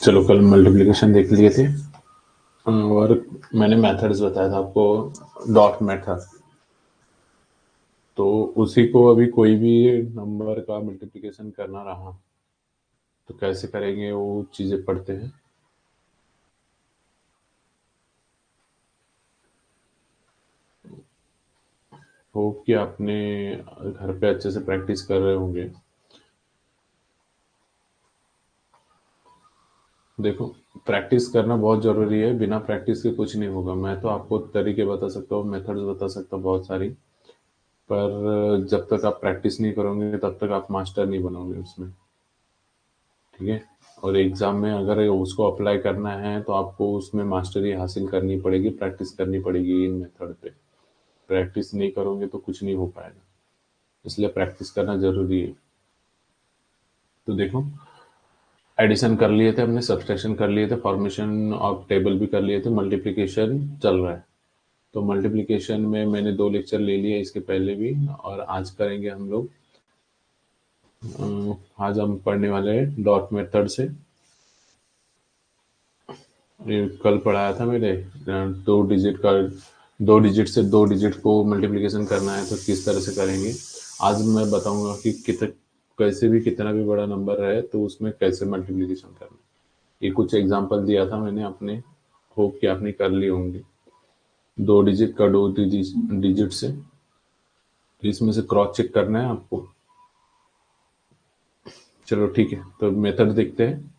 चलो कल मल्टीप्लिकेशन देख लिए थे और मैंने मेथड्स बताया था आपको, डॉट मेथड। तो उसी को अभी कोई भी नंबर का मल्टीप्लिकेशन करना रहा तो कैसे करेंगे वो चीज़ें पढ़ते हैं। होप कि आपने घर पे अच्छे से प्रैक्टिस कर रहे होंगे। देखो, प्रैक्टिस करना बहुत ज़रूरी है, बिना प्रैक्टिस के कुछ नहीं होगा। मैं तो आपको तरीके बता सकता हूँ, मेथड्स बता सकता हूँ बहुत सारी, पर जब तक आप प्रैक्टिस नहीं करोगे तब तक आप मास्टर नहीं बनोगे उसमें। ठीक है। और एग्ज़ाम में अगर उसको अप्लाई करना है तो आपको उसमें मास्टरी हासिल करनी पड़ेगी, प्रैक्टिस करनी पड़ेगी इन मेथड पे। प्रैक्टिस नहीं करोगे तो कुछ नहीं हो पाएगा, इसलिए प्रैक्टिस करना ज़रूरी है। तो देखो, एडिशन कर लिए थे हमने, सब्सट्रैक्शन कर लिए थे, फॉर्मेशन ऑफ टेबल भी कर लिए थे, मल्टीप्लिकेशन चल रहा है। तो मल्टीप्लिकेशन में मैंने 2 लेक्चर ले लिए इसके पहले भी, और आज करेंगे हम लोग। आज हम पढ़ने वाले हैं डॉट मेथड से। ये कल पढ़ाया था मैंने, 2 डिजिट का, 2 डिजिट से 2 डिजिट को मल्टीप्लिकेशन करना है तो किस तरह से करेंगे। आज मैं बताऊंगा कि कैसे भी कितना भी बड़ा नंबर रहे तो उसमें कैसे मल्टीप्लिकेशन करना है। ये कुछ एग्जांपल दिया था मैंने अपने, होप कि आपने कर लिए होंगे। 2 डिजिट का 2 डिजिट से, तो इसमें से क्रॉस चेक करना है आपको। चलो ठीक है, तो मेथड देखते हैं।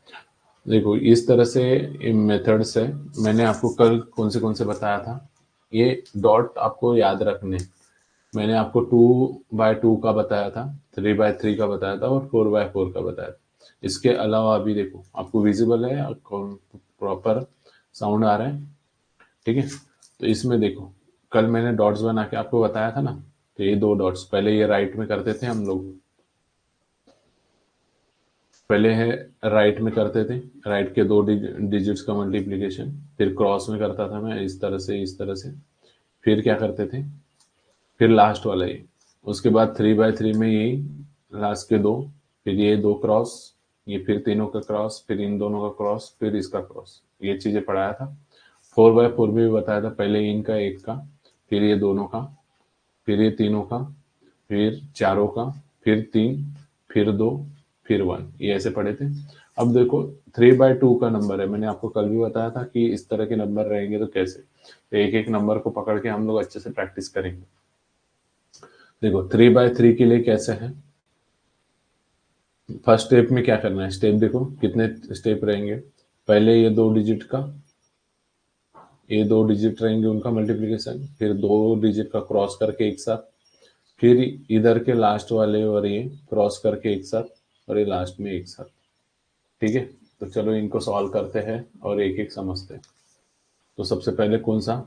देखो, इस तरह से मेथड्स है। मैंने आपको कल कौन से बताया था। ये डॉट आपको याद रखने। मैंने आपको 2x2 का बताया था, 3x3 का बताया था और 4x4 का बताया था। इसके अलावा अभी देखो, आपको विजिबल है, प्रॉपर साउंड आ रहा है। ठीक है। तो इसमें देखो, कल मैंने डॉट्स बना के आपको बताया था ना। तो ये 2 डॉट्स, पहले ये राइट में करते थे हम लोग। पहले है राइट में करते थे, राइट के 2 डिजिट्स का मल्टीप्लिकेशन। फिर क्रॉस में करता था मैं, इस तरह से इस तरह से। फिर क्या करते थे, फिर लास्ट वाला ये। उसके बाद 3x3 में यही लास्ट के 2, फिर ये 2 क्रॉस, ये फिर तीनों का क्रॉस, फिर इन दोनों का क्रॉस, फिर इसका क्रॉस। ये चीजें पढ़ाया था। 4x4 में भी बताया था, पहले इनका एक का, फिर ये दोनों का, फिर ये तीनों का, फिर चारों का, फिर 3, फिर 2, फिर 1, ये ऐसे पढ़े थे। अब देखो, 3x2 का नंबर है, मैंने आपको कल भी बताया था कि इस तरह के नंबर रहेंगे तो कैसे। तो एक एक नंबर को पकड़ के हम लोग अच्छे से प्रैक्टिस करेंगे। देखो, 3x3 के लिए कैसे है। फर्स्ट स्टेप में क्या करना है, स्टेप देखो कितने स्टेप रहेंगे। पहले ये 2 डिजिट का, ये 2 डिजिट रहेंगे उनका मल्टीप्लिकेशन, फिर 2 डिजिट का क्रॉस करके एक साथ, फिर इधर के लास्ट वाले और ये क्रॉस करके एक साथ, और ये लास्ट में एक साथ। ठीक है। तो चलो इनको सॉल्व करते हैं और एक एक समझते हैं। तो सबसे पहले कौन सा,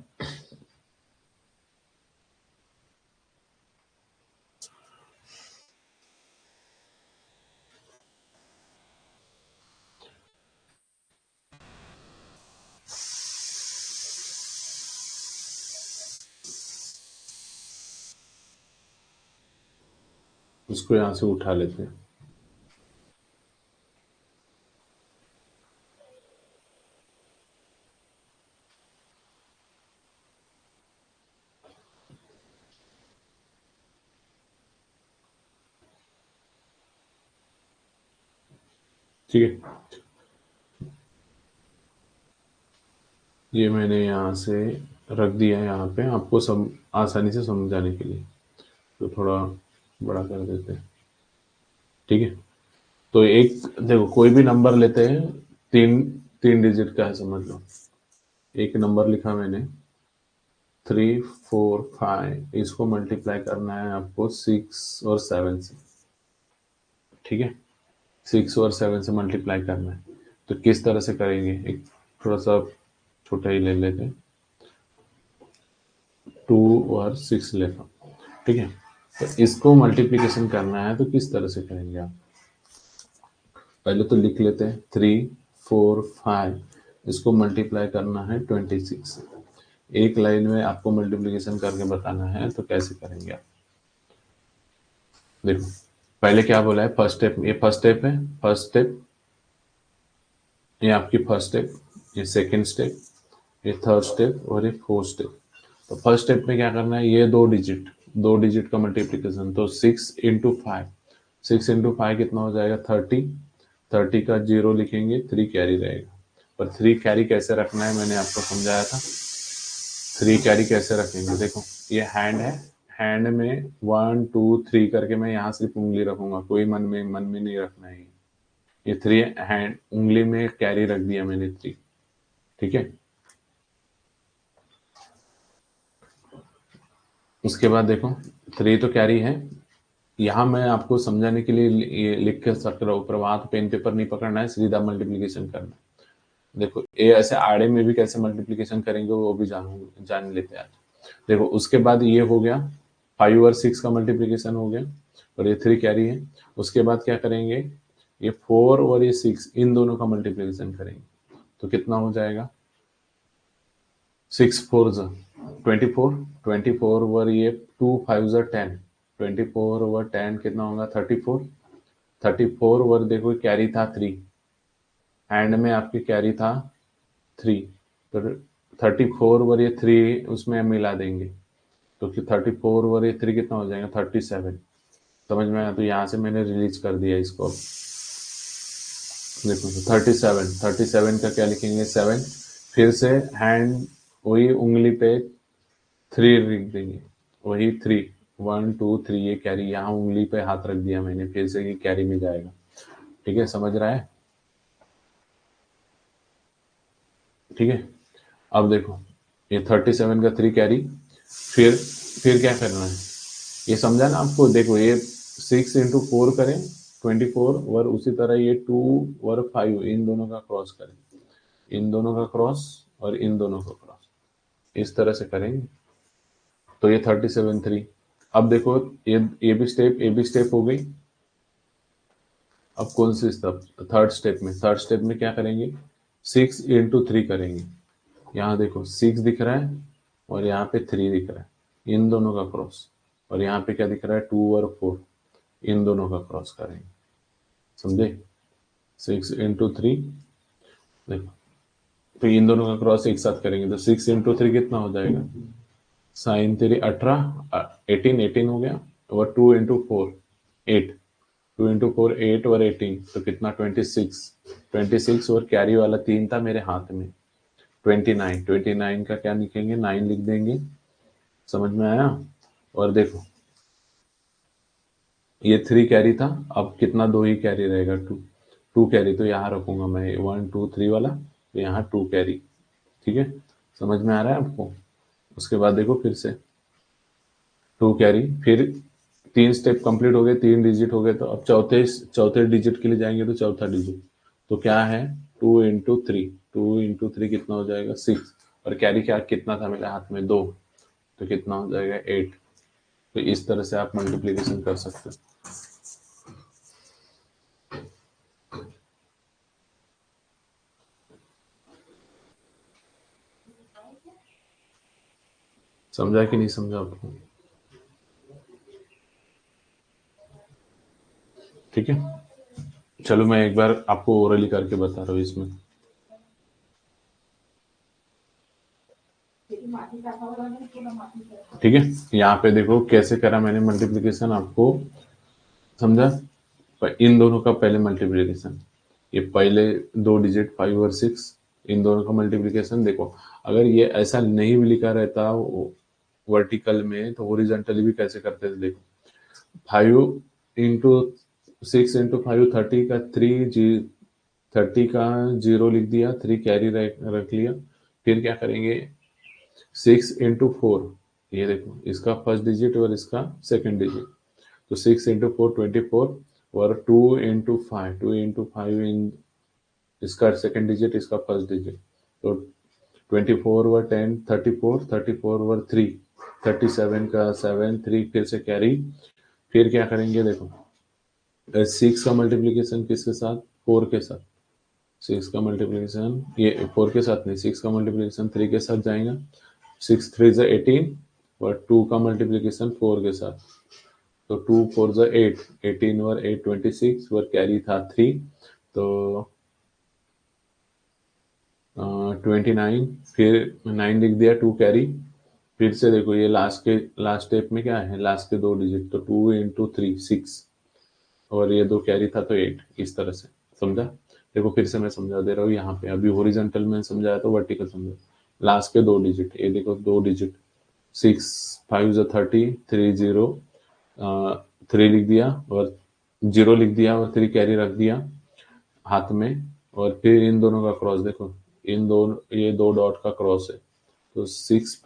उसको यहाँ से उठा लेते हैं। ठीक है। ये मैंने यहाँ से रख दिया है यहाँ पे, आपको आसानी से समझाने के लिए। तो थोड़ा बड़ा कर देते हैं। ठीक है। तो एक देखो, कोई भी नंबर लेते हैं, तीन तीन डिजिट का है समझ लो। एक नंबर लिखा मैंने 3, 4, 5, इसको मल्टीप्लाई करना है आपको 6 और 7 से। ठीक है। 6 और 7 से मल्टीप्लाई करना है। तो किस तरह से करेंगे, एक थोड़ा सा छोटा ही ले लेते हैं। 2 और 6 लेता हूँ। ठीक है। तो इसको मल्टीप्लिकेशन करना है तो किस तरह से करेंगे आप, पहले तो लिख लेते हैं 3, 4, 5, इसको मल्टीप्लाई करना है 26 से। एक लाइन में आपको मल्टीप्लिकेशन करके बताना है तो कैसे करेंगे आप। देखो, पहले क्या बोला है, फर्स्ट स्टेप, ये फर्स्ट स्टेप है। फर्स्ट स्टेप ये आपकी फर्स्ट स्टेप, ये सेकंड स्टेप, ये थर्ड स्टेप और ये फोर्थ स्टेप। तो फर्स्ट स्टेप में क्या करना है, ये दो डिजिट का मल्टीप्लीकेशन, तो 6 × 5, 6 × 5 कितना हो जाएगा 30, 30 का 0 लिखेंगे, 3 कैरी रहेगा। और 3 कैरी कैसे रखना है मैंने आपको समझाया था। 3 कैरी कैसे रखेंगे, देखो ये हैंड है, हैंड में 1 2 3 करके मैं यहाँ सिर्फ उंगली रखूंगा, कोई मन में नहीं रखना है। ये 3 हैंड उंगली में कैरी रख दिया मैंने 3, ठीक है। उसके बाद देखो 3 तो कैरी है, यहाँ मैं आपको समझाने के लिए ये लिख के सक रहा हूँ, प्रभात पेन पेपर नहीं पकड़ना है, सीधा मल्टीप्लीकेशन करना है। देखो ये ऐसे आड़े में भी कैसे मल्टीप्लीकेशन करेंगे वो भी जान लेते हैं आज। देखो उसके बाद ये हो गया 5 और 6 का मल्टीप्लीकेशन हो गया, और ये 3 कैरी है। उसके बाद क्या करेंगे, ये 4 और ये 6 इन दोनों का मल्टीप्लीकेशन करेंगे, तो कितना हो जाएगा 6 4 24, 24 ओवर ये 2 5 10, 24 ओवर 10 कितना होगा 34, 34 ओवर देखो कैरी था 3, हैंड में आपके कैरी था 3, तो 34 ओवर ये 3 उसमें मिला देंगे, तो 34 ओवर ये 3 कितना हो जाएगा 37। समझ में आया, तो यहाँ से मैंने रिलीज कर दिया इसको। देखो तो 37 का क्या लिखेंगे 7, फिर से हैंड वही उंगली पे 3 लिख देंगे, वही 3 1 2 3 ये कैरी, यहाँ उंगली पे हाथ रख दिया मैंने, फिर से ये कैरी में जाएगा, ठीक है, समझ रहा है, ठीक है। अब देखो ये 37 का 3 कैरी, फिर क्या करना है, ये समझा ना आपको। देखो ये 6 × 4 करें 24, और उसी तरह ये 2 और 5 इन दोनों का क्रॉस करें, इन दोनों का क्रॉस और इन दोनों का क्रॉस, इस तरह से करेंगे, तो ये 37 3। अब देखो ये भी स्टेप हो गई। अब कौन सी स्टेप, थर्ड स्टेप में क्या करेंगे 6 × 3 करेंगे। यहाँ देखो 6 दिख रहा है और यहाँ पे 3 दिख रहा है, इन दोनों का क्रॉस, और यहाँ पे क्या दिख रहा है 2 और 4, इन दोनों का क्रॉस करेंगे, समझे। 6 × 3 देखो, तो इन दोनों का क्रॉस एक साथ करेंगे, तो 6 × 3 कितना हो जाएगा, साइन 3 18, 18 हो गया, और 2 × 4 8, 2 × 4 8 और 18, तो कितना 26 और कैरी वाला 3 था मेरे हाथ में 29 का क्या लिखेंगे 9 लिख देंगे, समझ में आया। और देखो ये 3 कैरी था, अब कितना 2 ही कैरी रहेगा 2 कैरी, तो यहाँ रखूंगा मैं 1 2 3 वाला, तो यहाँ 2 कैरी, ठीक है, समझ में आ रहा है आपको। उसके बाद देखो फिर से 2 कैरी, फिर 3 स्टेप कंप्लीट हो गए, 3 डिजिट हो गए, तो अब चौथे डिजिट के लिए जाएंगे, तो चौथा डिजिट तो क्या है 2 × 3, 2 × 3 कितना हो जाएगा 6, और कैरी क्या कितना था मेरे हाथ में 2, तो कितना हो जाएगा 8। तो इस तरह से आप मल्टीप्लीकेशन कर सकते हो। समझा कि नहीं समझा आपको, ठीक है। चलो मैं एक बार आपको ओरली करके बता रहा हूँ इसमें, ठीक है। यहाँ पे देखो कैसे करा मैंने मल्टीप्लीकेशन, आपको समझा। पर इन दोनों का पहले मल्टीप्लीकेशन, ये पहले 2 डिजिट 5 और 6 इन दोनों का मल्टीप्लीकेशन, देखो अगर ये ऐसा नहीं भी लिखा रहता वर्टिकल में, तो हॉरिजॉन्टली भी कैसे करते थे, देखो 5 × 6 × 5 30 का 30 का 0 लिख दिया, 3 कैरी रख लिया, फिर क्या करेंगे 6 × 4, ये देखो इसका फर्स्ट डिजिट और इसका सेकंड डिजिट, तो 6 × 4 24, और 2 × 5 इन इसका सेकंड डिजिट इसका फर्स्ट डिजिट, तो 24 ओवर 10 34, 34 ओवर 3 37 का 7 3 फिर से कैरी, फिर क्या करेंगे देखो 6 का मल्टीप्लीकेशन किसके साथ 4 के साथ, 6 का मल्टीप्लीकेशन ये 4 के साथ नहीं, 6 का मल्टीप्लीकेशन 3 के साथ जाएगा, 6 3 ज़ा 18, और 2 का मल्टीप्लीकेशन 4 के साथ, तो 2 4 ज़ा 8, 18 और 8 26, और कैरी था 3, तो 29, फिर 9 लिख दिया, 2 कैरी, फिर से देखो ये लास्ट स्टेप में क्या है, लास्ट के 2 डिजिट, तो 2 इंटू 3 6, और ये 2 कैरी था तो 8, इस तरह से। समझा? देखो फिर से मैं समझा दे रहा हूँ, यहाँ पे अभी हॉरिजॉन्टल में समझाया तो वर्टिकल समझो। लास्ट के 2 डिजिट, ये देखो 2 डिजिट, 6 5 जो 30, 3 0, 3 लिख दिया और 0 लिख दिया और 3 कैरी रख दिया हाथ में, और फिर इन दोनों का क्रॉस देखो, इन दोनों, ये 2 डॉट का क्रॉस है, तो 6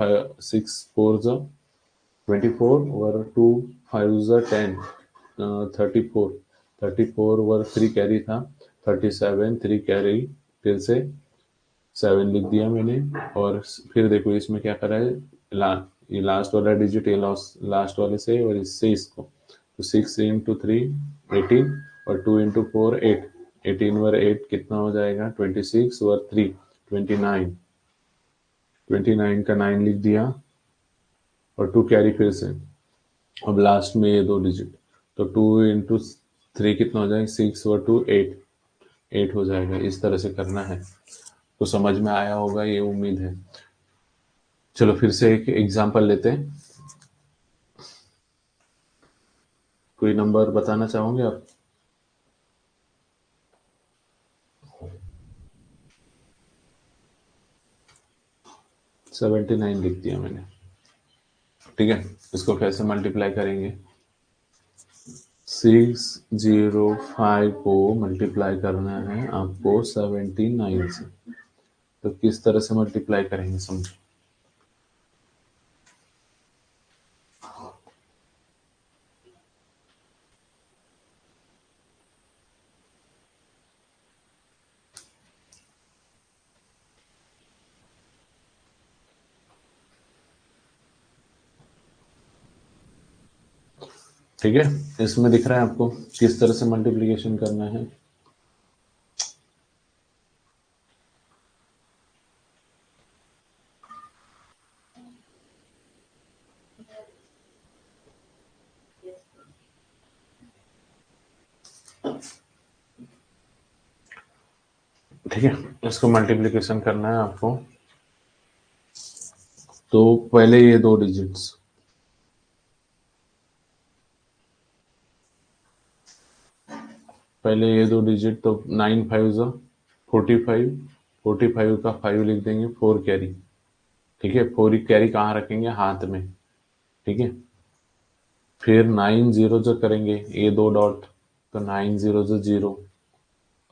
4 जो 24 और 2 5 जो 10, 34, 34 और 3 कैरी था 37, 3 कैरी, फिर से 7 लिख दिया मैंने, और फिर देखो इसमें क्या करा है, ये लास्ट वाला डिजिट, ये लास्ट वाले से और इससे इसको, तो 6 इंटू 3 18, और 2 इंटू 4 8, 18 और 8 कितना हो जाएगा, 26 और 3 29, 29 का 9 लिख दिया और 2 कैरी फिर से, अब लास्ट में ये 2 डिजिट, तो 2 इंटू 3 कितना हो जाएगा, 6 और 2 8, 8 हो जाएगा। इस तरह से करना है, तो समझ में आया होगा ये उम्मीद है। चलो फिर से एक एग्जांपल लेते हैं। कोई नंबर बताना चाहोगे आप? सेवेंटी नाइन लिख दिया मैंने, ठीक है। इसको कैसे मल्टीप्लाई करेंगे, 605 को मल्टीप्लाई करना है आपको 79 से, तो किस तरह से मल्टीप्लाई करेंगे समझो। ठीक है, इसमें दिख रहा है आपको किस तरह से मल्टीप्लिकेशन करना है। ठीक है, इसको मल्टीप्लिकेशन करना है आपको, तो पहले ये 2 डिजिट्स, पहले ये 2 डिजिट, तो 9 5 जो 45, 45 का 5 लिख देंगे, 4 कैरी, ठीक है। 4 कैरी कहाँ रखेंगे, हाथ में, ठीक है। फिर 9 0 जो करेंगे, ये 2 डॉट, तो 9 0 जो 0,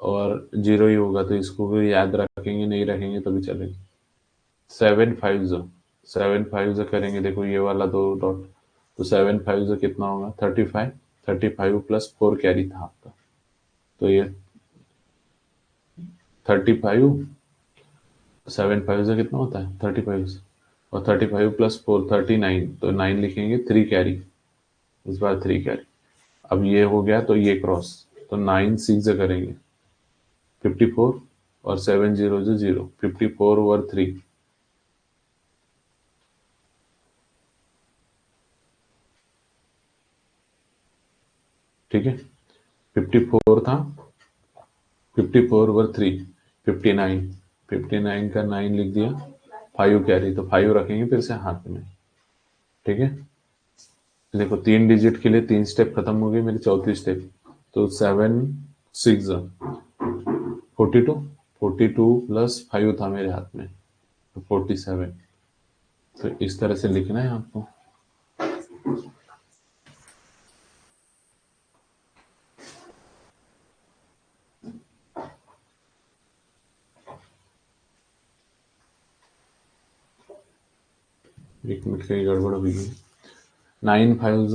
और 0 ही होगा, तो इसको भी याद रखेंगे, नहीं रखेंगे तो भी चलेगा। 7 5 जो 7 5 जो करेंगे, देखो ये वाला 2 डॉट, तो 7 5 जो कितना होगा, 35, 35 प्लस 4 कैरी था आपका, तो ये 35, 7 5 से कितना होता है, 35, और 35 प्लस 4 39, तो 9 लिखेंगे, 3 कैरी, इस बार 3 कैरी। अब ये हो गया, तो ये क्रॉस, तो 9 6 से करेंगे 54, और 7 0 से 0, 54 ओवर 3, ठीक है। 54 था, 54 ओवर 3 59, 59 का 9 लिख दिया, 5 कैरी, तो 5 रखेंगे फिर से हाथ में, ठीक है। देखो 3 डिजिट के लिए 3 स्टेप खत्म हो गई मेरी, चौथी स्टेप, तो 7 6 42, 42 प्लस 5 था मेरे हाथ में, तो 47, तो इस तरह से लिखना है आपको। एक मिनट, कहीं गड़बड़ हो गई, 9 5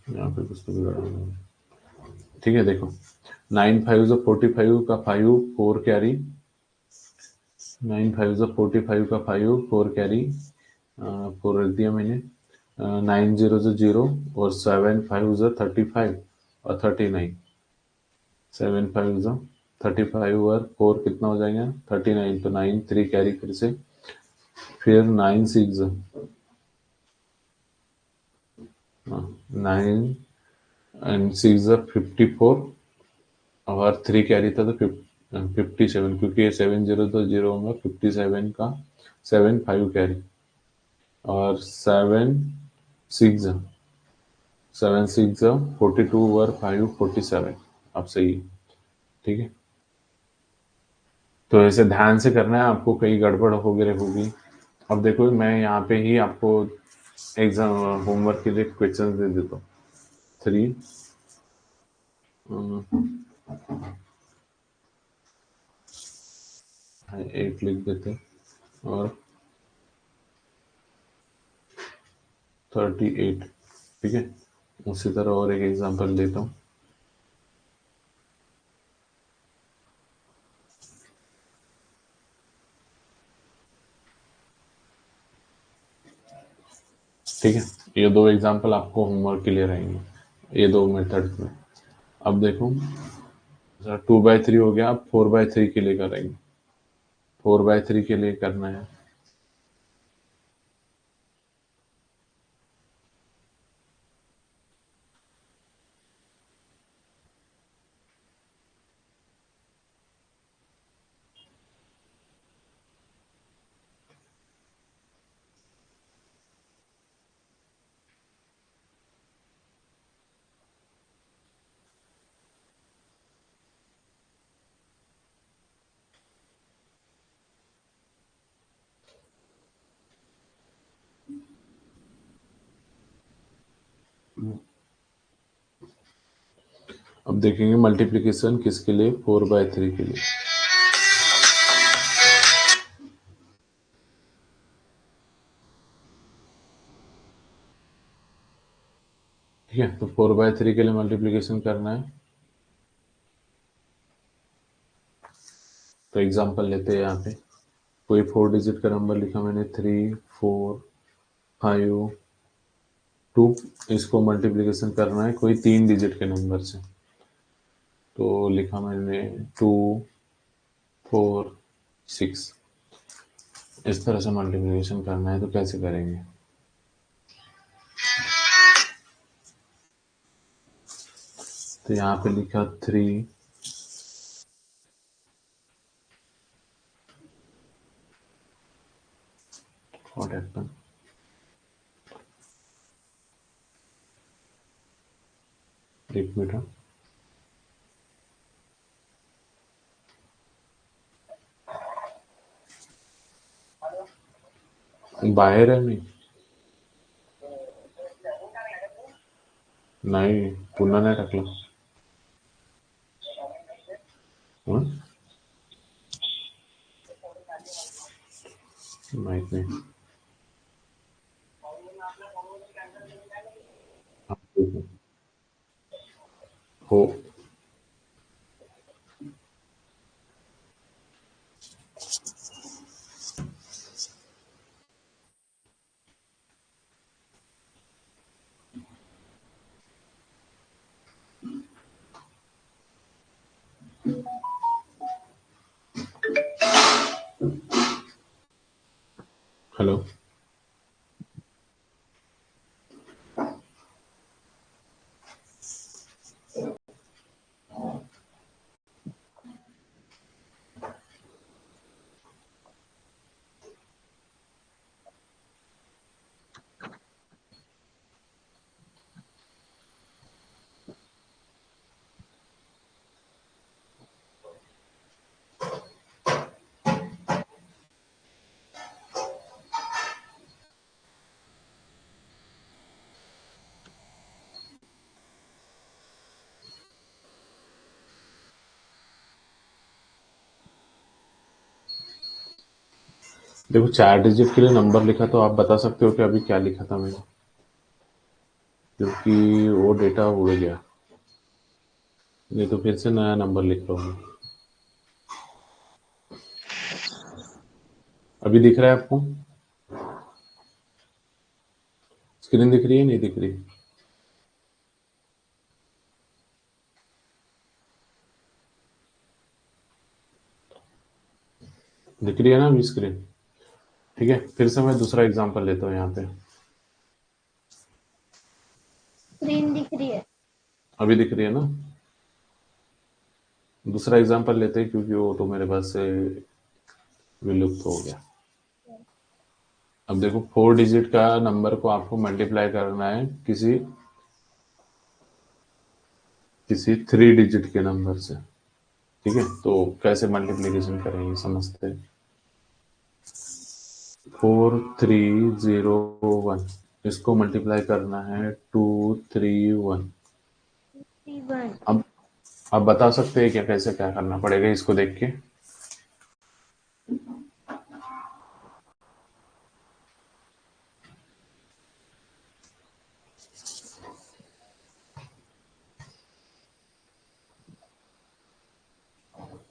यहाँ पे कुछ तो भी गड़बड़ हो गई। ठीक है, देखो 9 5 45 का 5 4 कैरी, 9 5 45 का 5 4 कैरी, 4 रख दिया मैंने, 9 0 0, और 7 5 35 और 39, 7 5 35 और 4 कितना हो जाएगा, 39, तो 9 3 कैरी फिर से, फिर 9 6, 9 एंड 6 54, और 3 कैरी था तो 57, क्योंकि ये 70 तो 0 होगा, 57 का 7 5 कैरी, और 7 6 42 वर 5 47। अब सही है, ठीक है। तो ऐसे ध्यान से करना है आपको, कहीं गड़बड़ वगैरह होगी। अब देखो मैं यहाँ पे ही आपको एग्जाम होमवर्क के लिए क्वेश्चन दे देता हूँ। 3 8 लिख देते, और 38, ठीक है। उसी तरह और एक एग्जांपल देता हूँ। ठीक है, ये 2 एग्जांपल आपको होमवर्क के लिए रहेंगे, ये 2 मेथड्स में। अब देखो 2/3 हो गया, अब 4/3 के लिए करेंगे। 4/3 के लिए करना है। अब देखेंगे मल्टीप्लिकेशन किसके लिए, 4/3 के लिए। ठीक है, तो 4/3 के लिए मल्टीप्लिकेशन करना है। तो एग्जांपल लेते हैं यहाँ पे, कोई 4 डिजिट का नंबर लिखा मैंने, 3 4 5 2। इसको मल्टीप्लिकेशन करना है कोई 3 डिजिट के नंबर से। तो लिखा मैंने 2 4 6। इस तरह से मल्टीप्लिकेशन करना है, तो कैसे करेंगे। तो यहाँ पे लिखा 3, व्हाट हैपन, एक मिनट, बाहेर आहे मी, नाही पुन्हा नाही टाकलं. हं? माहित नाही. हा, ठीक आहे. हो. हेलो. देखो 4 डिजिट के लिए नंबर लिखा, तो आप बता सकते हो कि अभी क्या लिखा था मैंने, क्योंकि वो डेटा उड़ गया। नहीं तो फिर से नया नंबर लिख रहा हूँ. अभी दिख रहा है आपको, स्क्रीन दिख रही है, नहीं दिख रही, दिख रही है ना अभी स्क्रीन. ठीक है, फिर से मैं दूसरा एग्जांपल लेता हूँ यहाँ पे. स्क्रीन दिख रही है. अभी दिख रही है ना. दूसरा एग्जांपल लेते हैं क्योंकि वो तो मेरे पास से विलुप्त हो गया। अब देखो 4 डिजिट का नंबर को आपको मल्टीप्लाई करना है किसी 3 डिजिट के नंबर से, ठीक है। तो कैसे मल्टीप्लीकेशन करेंगे समझते हैं। 4301 इसको मल्टीप्लाई करना है 231। अब आप बता सकते हैं क्या कैसे क्या करना पड़ेगा इसको देख के।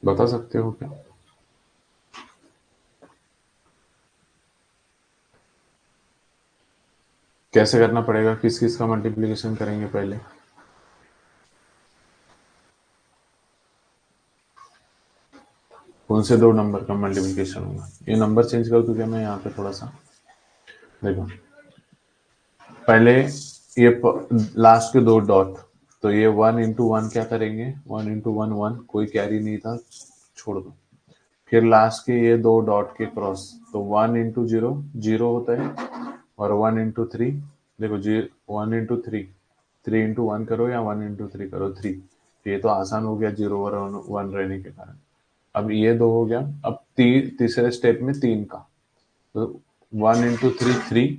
बता सकते हो क्या? कैसे करना पड़ेगा, किस किस का मल्टीप्लीकेशन करेंगे पहले? कौन से दो नंबर का मल्टीप्लीकेशन होगा? ये नंबर चेंज कर दूं क्या मैं यहाँ पे थोड़ा सा? देखो पहले ये लास्ट के दो डॉट, तो ये 1 इंटू 1 क्या करेंगे, 1 इंटू 1 1, कोई कैरी नहीं था, छोड़ दो। फिर लास्ट के ये दो डॉट के क्रॉस, तो 1 इंटू 0 0 होता है, और 1 इंटू 3, देखो जी 1 इंटू 3, 3 इंटू 1 करो या 1 इंटू 3 करो, 3। ये तो आसान हो गया 0 और 1 रहने के कारण। अब ये दो हो गया। अब तीसरे स्टेप में 3 का, तो 1 इंटू 3 3,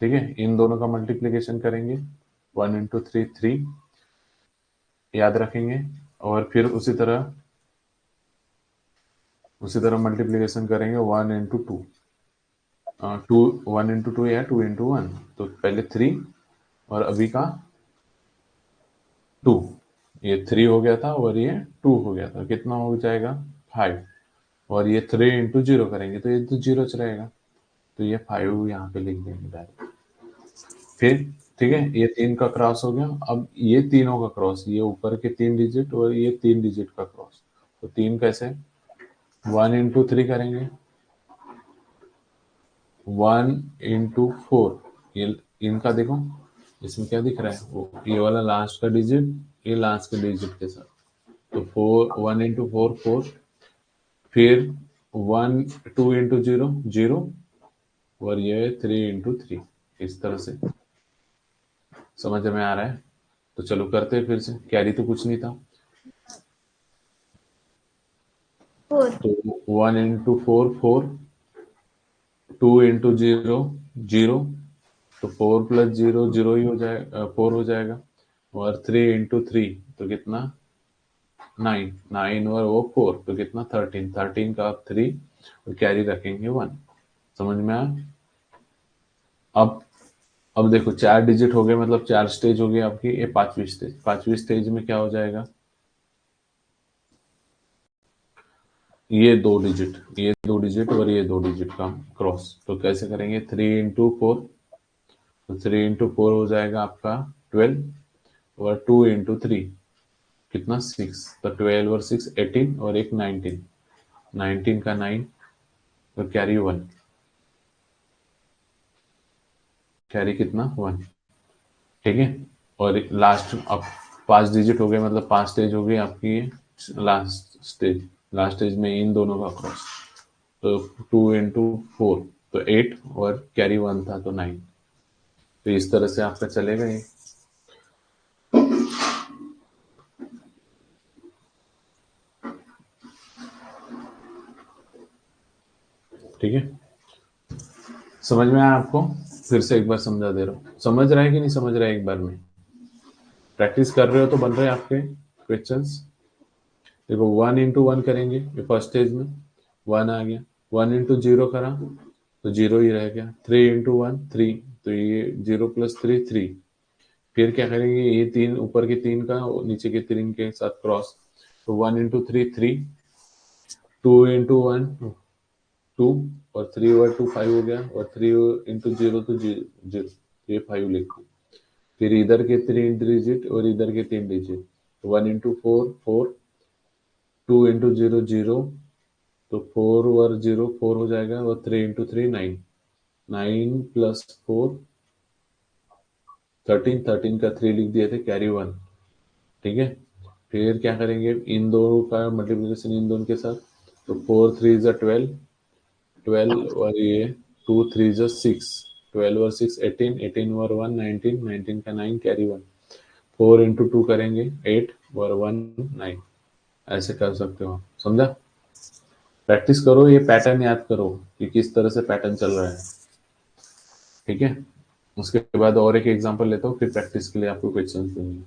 ठीक है। इन दोनों का मल्टीप्लीकेशन करेंगे, 1 इंटू 3 3, याद रखेंगे। और फिर उसी तरह मल्टीप्लीकेशन करेंगे 1 इंटू 2, 1 इंटू 2 या 2 इंटू 1, तो पहले 3 और अभी का 2। ये 3 हो गया था और ये 2 हो गया था, कितना हो जाएगा 5। और ये 3 इंटू 0 करेंगे तो ये तो 0 रहेगा, तो ये 5 यहाँ पे लिख देंगे डायरेक्ट। फिर ठीक है, ये 3 का क्रॉस हो गया। अब ये तीनों का क्रॉस, ये ऊपर के 3 डिजिट और ये 3 डिजिट का क्रॉस, तो 3 कैसे, 1 इंटू 3 करेंगे, 1 इंटू 4, ये इनका देखो, इसमें क्या दिख रहा है, वो ये वाला लास्ट का डिजिट, ये लास्ट के डिजिट के साथ, तो 1 इंटू 4 4। फिर 2 इंटू 0 0, और ये 3 इंटू 3, इस तरह से। समझ में आ रहा है? तो चलो करते हैं फिर से, कैरी तो कुछ नहीं था, 4 तो 1 इंटू 4 4, 2 इंटू 0 0, तो 4 प्लस 0 0 ही हो जाएगा, 4 हो जाएगा। और 3 इंटू 3, तो कितना, 9 9, और वो 4, तो कितना 13 13 का 3, और कैरी रखेंगे 1। समझ में आया? अब अब देखो 4 डिजिट हो गए, मतलब 4 स्टेज हो गई आपकी। ये पांचवी स्टेज, पांचवी स्टेज में क्या हो जाएगा, ये दो डिजिट और ये दो डिजिट का क्रॉस, तो कैसे करेंगे, 3 इंटू 4, तो 3 इंटू 4 हो जाएगा आपका 12, और 2 इंटू 3 कितना 6, तो 12 और 6 18, और एक 19, 19 का 9, तो कैरी 1, कैरी कितना 1, ठीक है। और लास्ट अब 5 डिजिट हो गए, मतलब 5 स्टेज हो गई आपकी ये। लास्ट स्टेज में इन दोनों का क्रॉस, तो 2 इंटू 4, तो 8, और कैरी 1 था तो 9। तो इस तरह से आपका चलेगा ये, ठीक है। समझ में आया आपको? फिर से एक बार समझा दे रहा हूँ, समझ रहा है कि नहीं समझ रहा है, एक बार में प्रैक्टिस कर रहे हो तो बन रहे हैं आपके क्वेश्चंस। देखो 1 इंटू 1 करेंगे, ये फर्स्ट स्टेज में 1 आ गया। 1 इंटू 0 करा तो 0 ही रह गया। 3 इंटू 1 3, तो ये 0 प्लस 3 3। फिर क्या करेंगे, ये तीन ऊपर के 3 का और नीचे के 3 के साथ क्रॉस, तो 1 इंटू 3 3, 2 इंटू 1 2, और 3 और 2 5 हो गया, और 3 इंटू 0 तो 0, ये 5 लिख दो। फिर इधर के 3 डिजिट और इधर के 3 डिजिट, 1 इंटू 4 4, 2 इंटू 0 0, तो 4 और 0 4 हो जाएगा, और 3 इंटू 3 9, 9 प्लस 4 13, 13 का 3 लिख दिए थे, कैरी 1, ठीक है। फिर क्या करेंगे, इन दो का मल्टीप्लिकेशन इन दोनों के साथ, तो 4 3 ज़ा 12, 12 और ये 2 3 ज़ा 6, 12 और 6 18, 18 और 1 19, 19 का 9 कैरी 1, 4 इंटू 2 करेंगे 8 और 1 9, ऐसे कर सकते हो, समझा। प्रैक्टिस करो, ये पैटर्न याद करो कि किस तरह से पैटर्न चल रहा है, ठीक है। उसके बाद और एक एग्जांपल लेता हूँ, फिर प्रैक्टिस के लिए आपको क्वेश्चन दूंगी।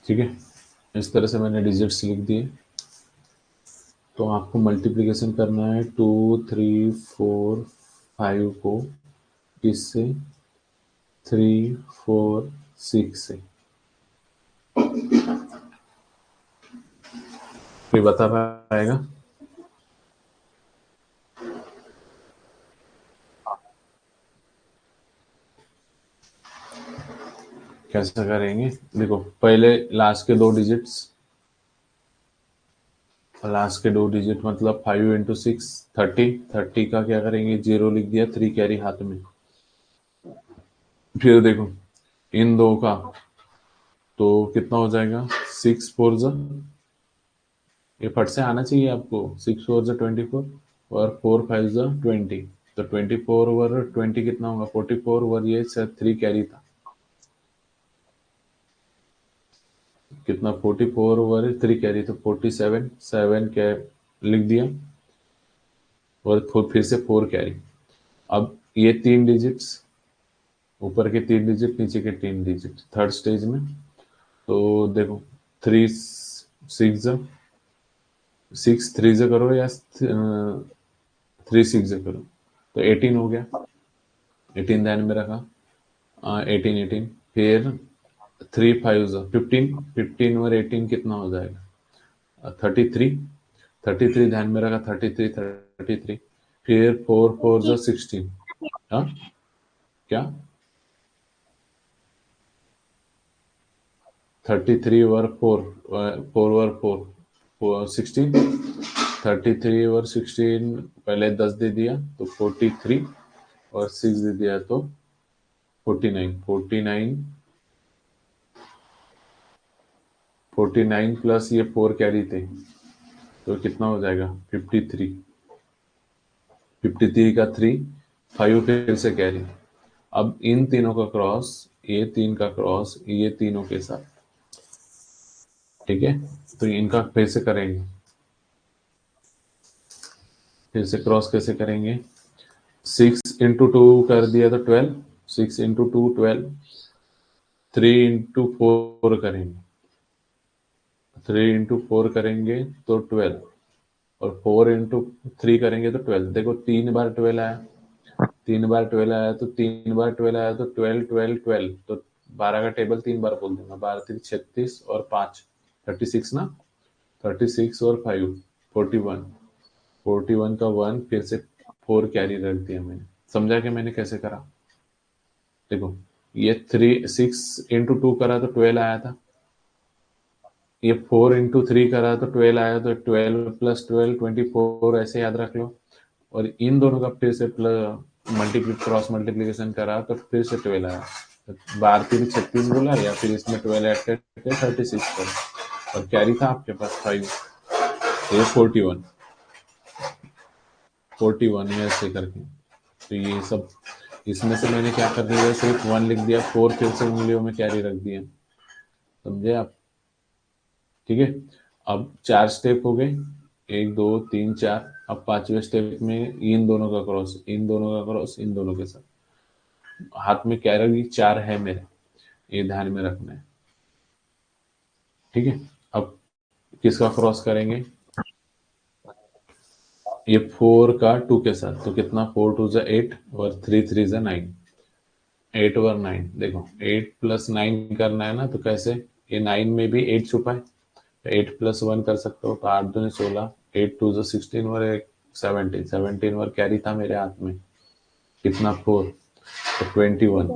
ठीक है, इस तरह से मैंने डिजिट्स लिख दिए। तो आपको मल्टीप्लिकेशन करना है 2 3 4 5 को किससे, 3 4 6 से। कोई बता पाएगा कैसे करेंगे? देखो, पहले लास्ट के दो डिजिट मतलब 5 इंटू 6 30, 30 का क्या करेंगे, 0 लिख दिया, 3 कैरी हाथ में। फिर देखो इन दो का, तो कितना हो जाएगा, 6 4 जा, ये फट से आना चाहिए आपको, 6 4 जा 24 और 4 5 जा 20, तो 24 ओवर 20 कितना होगा, 44 ओवर ये 3 कैरी था, कितना 44 ओवर 3 कैरी, तो 47 7 कै लिख दिया, और फिर से 4 कैरी। अब ये 3 डिजिट्स, ऊपर के 3 डिजिट, नीचे के 3 डिजिट थर्ड स्टेज में, तो देखो 3 6 6 3 से करो या 3 6 से करो, तो 18 हो गया, 18 ध्यान में रखा, 18 18, फिर 3 5 15, 15 और 18 कितना हो जाएगा, 33, 33 ध्यान में रखा, 33 33, फिर 4 4 16, हाँ क्या, 33 ओवर 4, 4 ओवर 4 16, 33 ओवर 16 पहले 10 दे दिया तो 43, और 6 दे दिया तो 49, 49, 49 प्लस ये 4 कैरी थे, तो कितना हो जाएगा, 53, 53 का 3, 5 फिर से कैरी। अब इन तीनों का क्रॉस, ये 3 का क्रॉस ये तीनों के साथ, ठीक है, तो इनका फिर से करेंगे, फिर से क्रॉस कैसे करेंगे, 6 इंटू 2 कर दिया तो 12, 6 इंटू 2 12, 3 इंटू 4 करेंगे, 3 इंटू 4 करेंगे तो 12, और 4 इंटू 3 करेंगे तो 12। देखो 3 बार 12 आया, 3 बार 12 आया, तो 3 बार 12 आया तो 12 12 12, तो 12 का टेबल 3 बार बोल दूंगा, 12 3 36 और 5 36 ना, 36 और 5 41, 41 का 1 फिर से 4 कैरी रख दिया मैंने, समझा कि मैंने कैसे करा। देखो ये 6 इंटू 2 करा तो 12 आया था, ये 4 इंटू 3 करा तो 12 आया, तो 12 प्लस 12 24, ऐसे याद रख लो। और इन दोनों का फिर से क्रॉस मल्टीप्लीकेशन करा तो फिर से 12 आया, तो 12 3 36 बोला, या फिर इसमें 12 ऐड करके 36 करो, और कैरी था आपके पास 5, ये 41, 41 ऐसे करके। तो ये सब, इसमें से मैंने क्या कर दिया, सिर्फ 1 लिख दिया, 4 फिर से उंगलियों में कैरी रख दिया, समझे आप, ठीक है। अब 4 स्टेप हो गए, 1 2 3 4, अब 5वें स्टेप में इन दोनों का क्रॉस, इन दोनों का क्रॉस, इन दोनों के साथ, हाथ में कैरी 4 है मेरे, ये ध्यान में रखना है, ठीक है। अब किसका क्रॉस करेंगे, ये 4 का 2 के साथ, तो कितना, 4 2 जा 8 और 3 3 जा 9, 8 और 9, देखो 8 प्लस 9 करना है ना, तो कैसे, ये 9 में भी 8 छुपा है, तो 8 प्लस 1 कर सकते हो, तो 8 दूनी 16, 8 2 जा 16 और 1 17, 17 और कैरी था मेरे हाथ में, कितना 4, तो 21,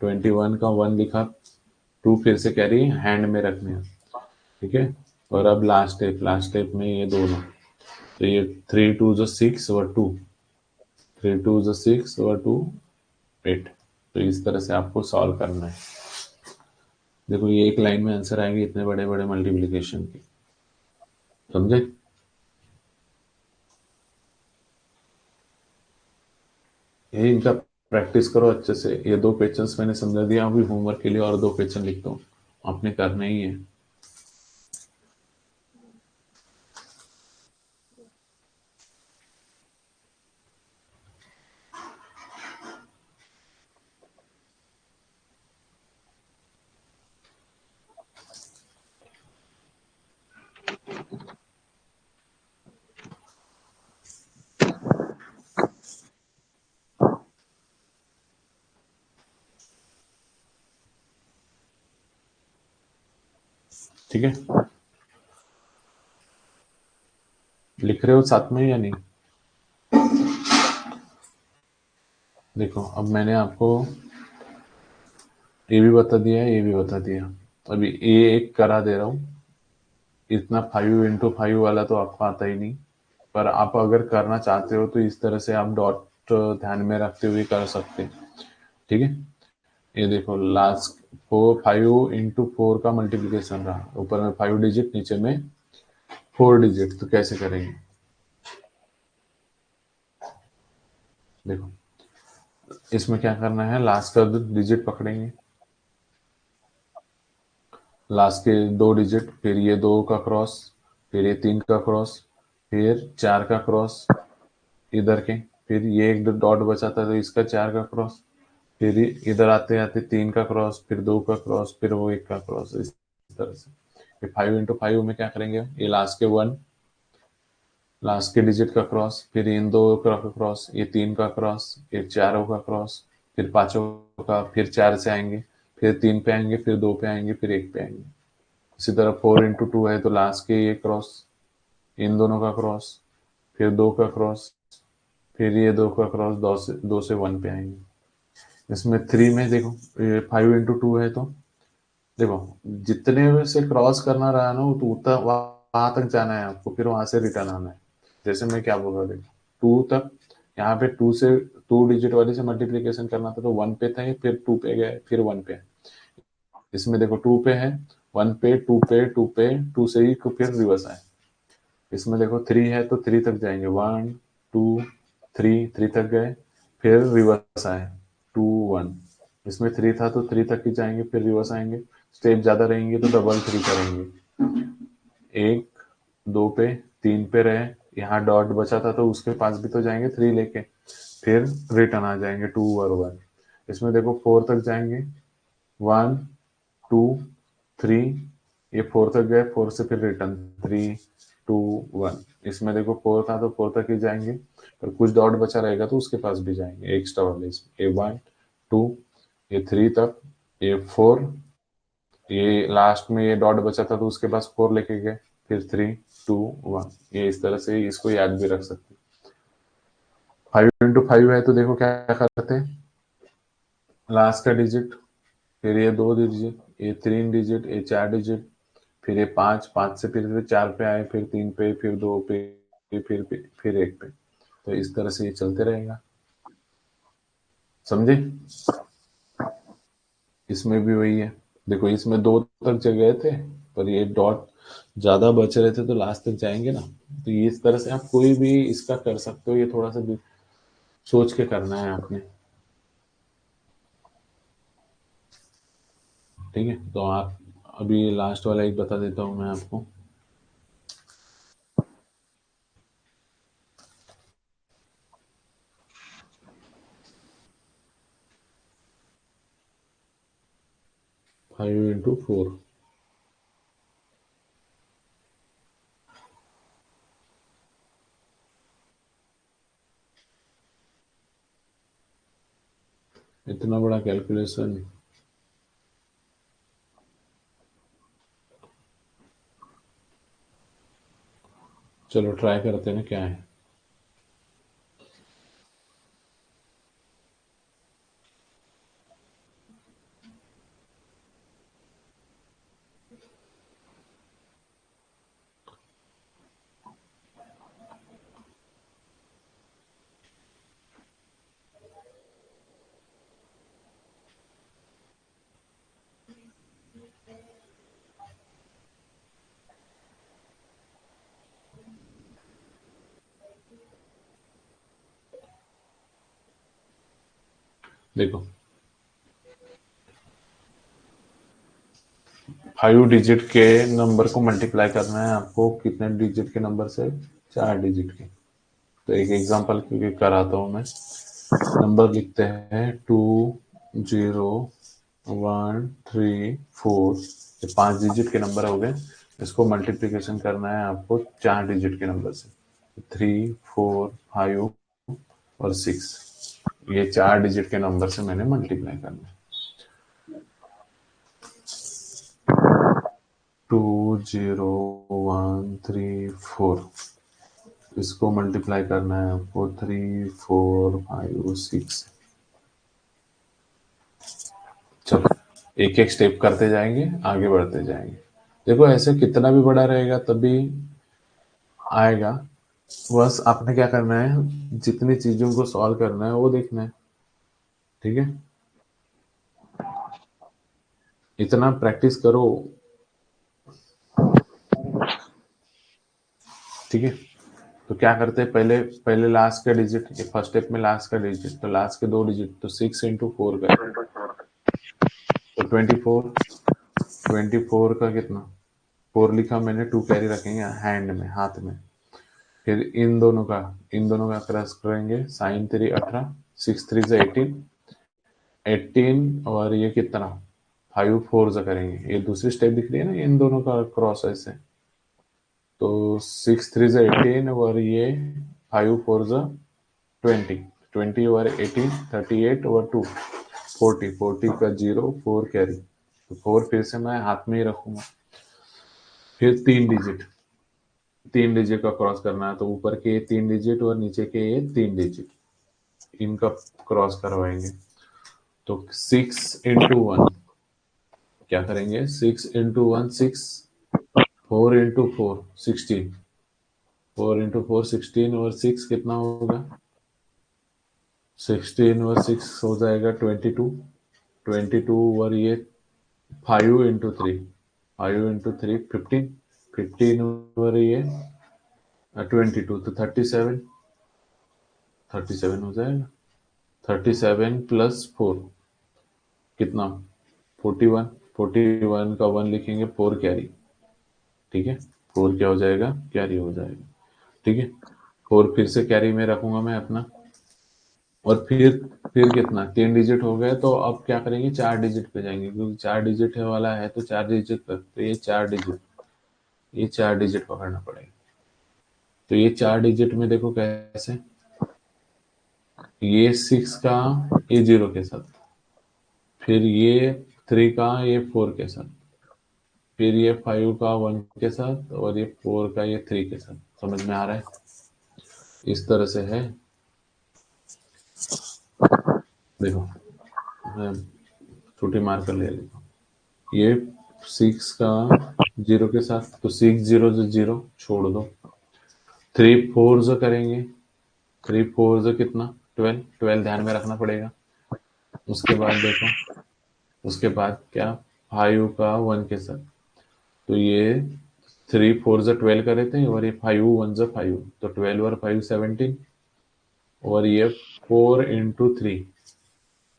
21 का 1 लिखा, 2 फिर से कैरी हैंड में रखने हैं, ठीक है। और अब लास्ट स्टेप में ये दोनों, तो ये 3 2 जो 6 और 2, 3 2 जो 6 और 2 8। तो इस तरह से आपको सॉल्व करना है। देखो ये एक लाइन में आंसर आएंगे इतने बड़े बड़े मल्टीप्लिकेशन के, समझे। यही इनका प्रैक्टिस करो अच्छे से। ये 2 क्वेश्चंस मैंने समझा दिया, अभी होमवर्क के लिए और 2 क्वेश्चन लिखता हूँ, आपने करना ही है। ठीक है, लिख रहे हो साथ में या नहीं। देखो अब मैंने आपको ये भी बता दिया, ये भी बता दिया। अभी ये एक करा दे रहा हूँ। इतना 5 into 5 वाला तो आपको आता ही नहीं, पर आप अगर करना चाहते हो तो इस तरह से आप डॉट ध्यान में रखते हुए कर सकते हैं, ठीक है। ये देखो लास्ट 5 into 4 का मल्टीप्लीकेशन रहा, ऊपर में 5 डिजिट, नीचे में 4 डिजिट, तो कैसे करेंगे। देखो इसमें क्या करना है, लास्ट का डिजिट पकड़ेंगे, लास्ट के 2 डिजिट, फिर ये 2 का क्रॉस, फिर ये 3 का क्रॉस, फिर 4 का क्रॉस इधर के, फिर ये एक डॉट बचा था तो इसका 4 का क्रॉस, फिर इधर आते आते 3 का क्रॉस, फिर 2 का क्रॉस, फिर वो 1 का क्रॉस, इस तरह से। फिर 5 into 5 में क्या करेंगे, ये लास्ट के 1, लास्ट के डिजिट का क्रॉस, फिर इन 2 का क्रॉस, ये 3 का क्रॉस, ये 4 का क्रॉस, फिर 5 का, फिर 4 से आएंगे, फिर 3 पे आएंगे, फिर 2 पे आएंगे, फिर 1 पे आएंगे। इसी तरह 4 into 2 है तो लास्ट के ये क्रॉस, इन दोनों का क्रॉस, फिर 2 का क्रॉस, फिर ये 2 का क्रॉस, 2 से 1 पे आएंगे। इसमें 3 में देखो, ये 5 into 2 है तो देखो जितने से क्रॉस करना रहा ना, वो तो उतना वहां तक जाना है आपको, फिर वहां से रिटर्न आना है। जैसे मैं क्या बोल रहा, देखो 2 तक, यहाँ पे 2 से 2 डिजिट वाले से मल्टीप्लीकेशन करना था तो 1 पे था, फिर 2 पे गए, फिर 1 पे। इसमें देखो 2 पे है, 1 पे, 2 पे, 2 पे, 2 से ही फिर रिवर्स आए। इसमें देखो 3 है तो 3 तक जाएंगे, 1 2 3, 3 तक गए, फिर रिवर्स आए, 2 1। इसमें 3 था तो 3 तक ही जाएंगे, फिर रिवर्स आएंगे। स्टेप ज्यादा रहेंगे तो डबल 3 करेंगे, 1 2 पे, 3 पे रहे, यहाँ डॉट बचा था तो उसके पास भी तो जाएंगे 3 लेके, फिर रिटर्न आ जाएंगे 2 और 1। इसमें देखो 4 तक जाएंगे, 1 2 3, ये 4 तक गए, 4 से फिर रिटर्न 3 2 1। इसमें देखो 4 था तो 4 तक ही जाएंगे, पर कुछ डॉट बचा रहेगा तो उसके पास भी जाएंगे एक्स्ट्रा वाले, इसमें ये 1 2, ये 3 तक, ये 4, ये लास्ट में ये डॉट बचा था तो उसके पास 4 लेके गए, फिर 3 2 1। ये इस तरह से इसको याद भी रख सकते हैं। 5 into 5 है तो देखो क्या करते हैं, लास्ट का डिजिट, फिर ये 2 डिजिट, ये 3 डिजिट, ये 4 डिजिट, फिर ये 5, 5 से फिर 4 पे आए, फिर 3 पे, फिर 2 पे, फिर 1 पे। तो इस तरह से ये चलते रहेगा, समझे। इसमें भी वही है, देखो इसमें 2 तक गए थे, पर ये डॉट ज्यादा बच रहे थे तो लास्ट तक जाएंगे ना। तो ये इस तरह से आप कोई भी इसका कर सकते हो, ये थोड़ा सा भी सोच के करना है आपने, ठीक है। तो आप अभी लास्ट वाला एक बता देता हूँ मैं आपको। फाइव इंटू फोर, इतना बड़ा कैलकुलेशन। चलो ट्राई करते हैं ना क्या है। देखो 5 डिजिट के नंबर को मल्टीप्लाई करना है आपको कितने डिजिट के नंबर से, 4 डिजिट के। तो एक एग्जांपल क्योंकि कराता हूँ मैं। नंबर लिखते हैं 2 0 1 3 4, ये 5 डिजिट के नंबर हो गए। इसको मल्टीप्लिकेशन करना है आपको 4 डिजिट के नंबर से, 3 4 5 और 6। ये 4 डिजिट के नंबर से मैंने मल्टीप्लाई करना है। 2 0 1 3 4, इसको मल्टीप्लाई करना है आपको 3 4 5 6। चलो एक एक स्टेप करते जाएंगे, आगे बढ़ते जाएंगे। देखो ऐसे कितना भी बड़ा रहेगा तभी आएगा। बस आपने क्या करना है, जितनी चीजों को सॉल्व करना है वो देखना है। ठीक है, इतना प्रैक्टिस करो। ठीक है, तो क्या करते हैं, पहले पहले लास्ट का डिजिट, फर्स्ट स्टेप में लास्ट का डिजिट, तो लास्ट के 2 डिजिट, तो 6 × 4 का, तो 24। 24 का कितना, 4 लिखा मैंने, 2 कैरी रखेंगे हैंड में, हाथ में। फिर इन दोनों का क्रॉस करेंगे, साइन 3 18, 6 3 से 18, 18 और ये कितना 5 4 से करेंगे। ये दूसरी स्टेप दिख रही है ना इन दोनों का क्रॉस ऐसे, तो 6 3 से 18 और ये 5 4 से 20, 20 और 18 38 और 2 40, 40 का 0 4 कैरी, तो 4 फिर से मैं हाथ में ही रखूंगा। फिर 3 डिजिट का क्रॉस करना है, तो ऊपर के 3 डिजिट और नीचे के ये 3 डिजिट, इनका क्रॉस करवाएंगे। तो 6 × 1 क्या करेंगे, 6 × 1 6, 4 × 4 16, 4 × 4 16 और 6 कितना होगा, 16 और 6 हो जाएगा 22, 22 और ये 5 × 3, 5 × 3 15, 15 और ये 22, तो 37, 37 हो जाएगा। 37 + 4 कितना, 41, 41 का 1 लिखेंगे, 4 कैरी। ठीक है, 4 क्या हो जाएगा, कैरी हो जाएगा। ठीक है, 4 फिर से कैरी में रखूंगा मैं अपना। और फिर कितना, 3 डिजिट हो गए, तो अब क्या करेंगे, 4 डिजिट पे जाएंगे, क्योंकि 4 डिजिट वाला है तो 4 डिजिट पर, तो ये 4 डिजिट पकड़ना पड़ेगा। तो ये 4 डिजिट में देखो कैसे, ये 6 का ये 0 के साथ, फिर ये 3 का ये 4 के साथ, फिर ये 5 का 1 के साथ, और ये 4 का ये 3 के साथ। समझ में आ रहा है, इस तरह से है। देखो मैं छोटी मार्कर ले लेता हूँ, ये 6 का 0 के साथ, तो 6 0 से 0 छोड़ दो, 3 4 से करेंगे, 3 4 से कितना 12, 12 ध्यान में रखना पड़ेगा। उसके बाद देखो, उसके बाद क्या, 5 का 1 के साथ, तो ये 3 4 से 12 करे थे, और ये 5 1 से 5, तो 12 और 5 17, और ये 4 × 3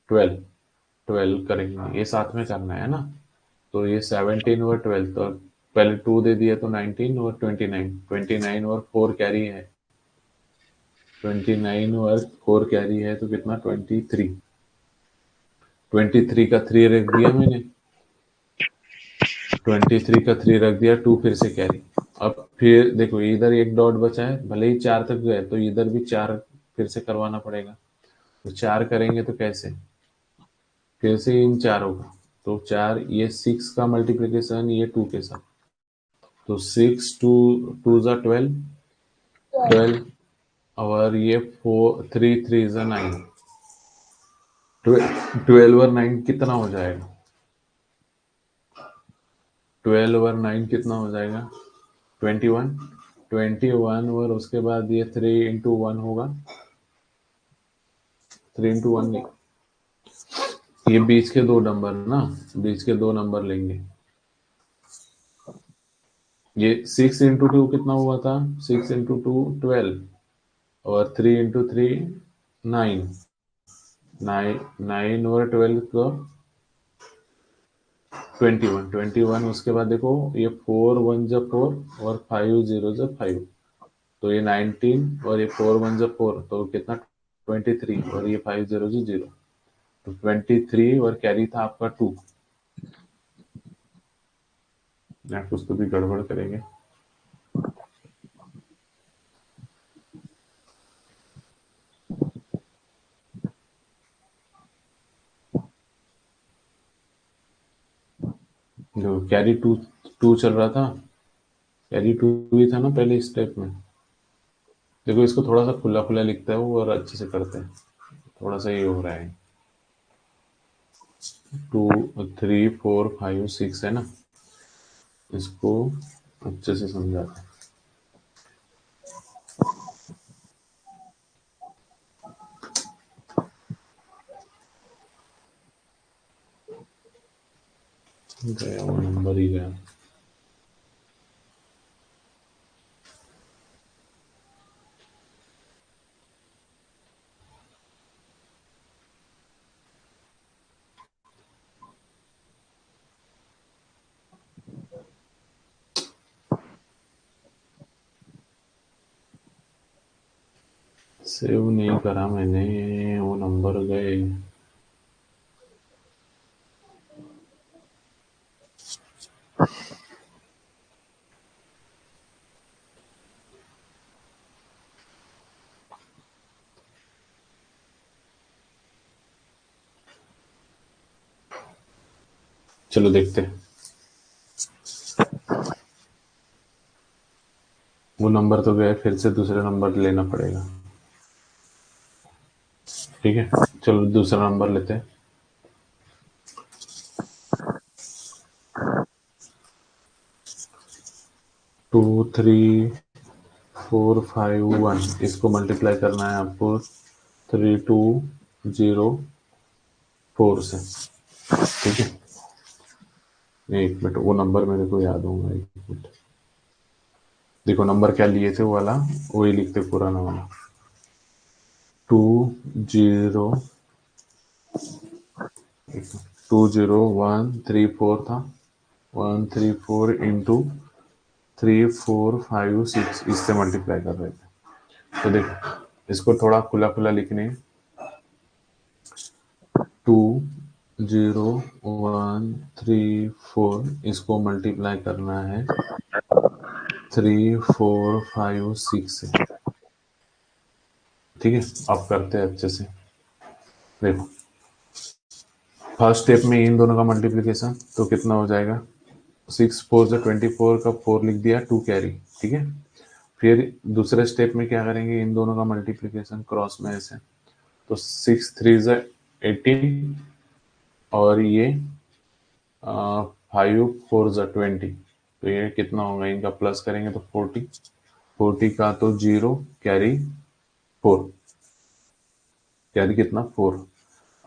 12, 12 करेंगे, ये साथ में करना है ना। तो ये 17 और 12, तो पहले 2 दे दिया तो 19 और 29, 29 और 4 कैरी है, 29 और 4 कैरी है, तो कितना 23, 23 का 3 रख दिया मैंने, 23 का 3 रख दिया, 2 फिर से कैरी। अब फिर देखो इधर एक डॉट बचा है, भले ही 4 तक गए तो इधर भी 4 फिर से करवाना पड़ेगा। तो 4 करेंगे तो कैसे, फिर से इन चारों का, तो 4, ये 6 का मल्टीप्लीकेशन ये 2 के साथ, तो 6 2 2 जा 12, 12 और ये 4 3 3 जा 9, 12 और 9 कितना हो जाएगा, 12 और 9 कितना हो जाएगा 21, 21 और उसके बाद ये 3 × 1 होगा, 3 × 1 नहीं, ये बीच के 2 नंबर ना, बीच के 2 नंबर लेंगे। ये 6 × 2 कितना हुआ था, 6 × 2 12, और 3 × 3 9, 9 और 12 को 21 उसके बाद देखो ये 4 1 जा 4 और 5 0 जा 5, तो ये 19 और ये 4 1 जा 4, तो कितना 23 और ये 5 0 जा 0, तो 23 और कैरी था आपका 2। कुछ तो भी गड़बड़ करेंगे। जो कैरी 2 चल रहा था, कैरी 2 ही था ना पहले स्टेप में। देखो इसको थोड़ा सा खुला खुला लिखता है वो और अच्छे से करते हैं, थोड़ा सा ये हो रहा है। 2 3 4 5 6 है ना, इसको अच्छे से समझाते हैं। गया वो नंबर ही गया। सेव नहीं करा मैंने, वो नंबर गए। चलो देखते हैं, वो नंबर तो गए, फिर से दूसरा नंबर लेना पड़ेगा। ठीक है, चलो दूसरा नंबर लेते हैं। 2 3 4 5 1, इसको मल्टीप्लाई करना है आपको 3 2 0 4 से। ठीक है, एक मिनट, वो नंबर मेरे को याद होगा, एक मिनट। देखो नंबर क्या लिए थे वो वाला, वही लिखते पुराना वाला। 2 0 1 3 4 था, 1 3 4 इंटू 3 4 5 6, इससे मल्टीप्लाई कर रहे थे। तो देखो इसको थोड़ा खुला खुला लिखने, 2 0 1 3 4, इसको मल्टीप्लाई करना है 3 4 5 6 से। ठीक है, अब करते हैं अच्छे से। देखो फर्स्ट स्टेप में इन दोनों का मल्टीप्लिकेशन, तो कितना हो जाएगा, 6 4 से 24 का 4 लिख दिया, 2 कैरी। ठीक है, फिर दूसरे स्टेप में क्या करेंगे, इन दोनों का मल्टीप्लिकेशन क्रॉस में ऐसे, तो 6 3 से 18 और ये 5 4 से 20, तो ये कितना होगा, इनका प्लस करेंगे तो 40, 40 का तो 0 कैरी 4, कैरी कितना 4।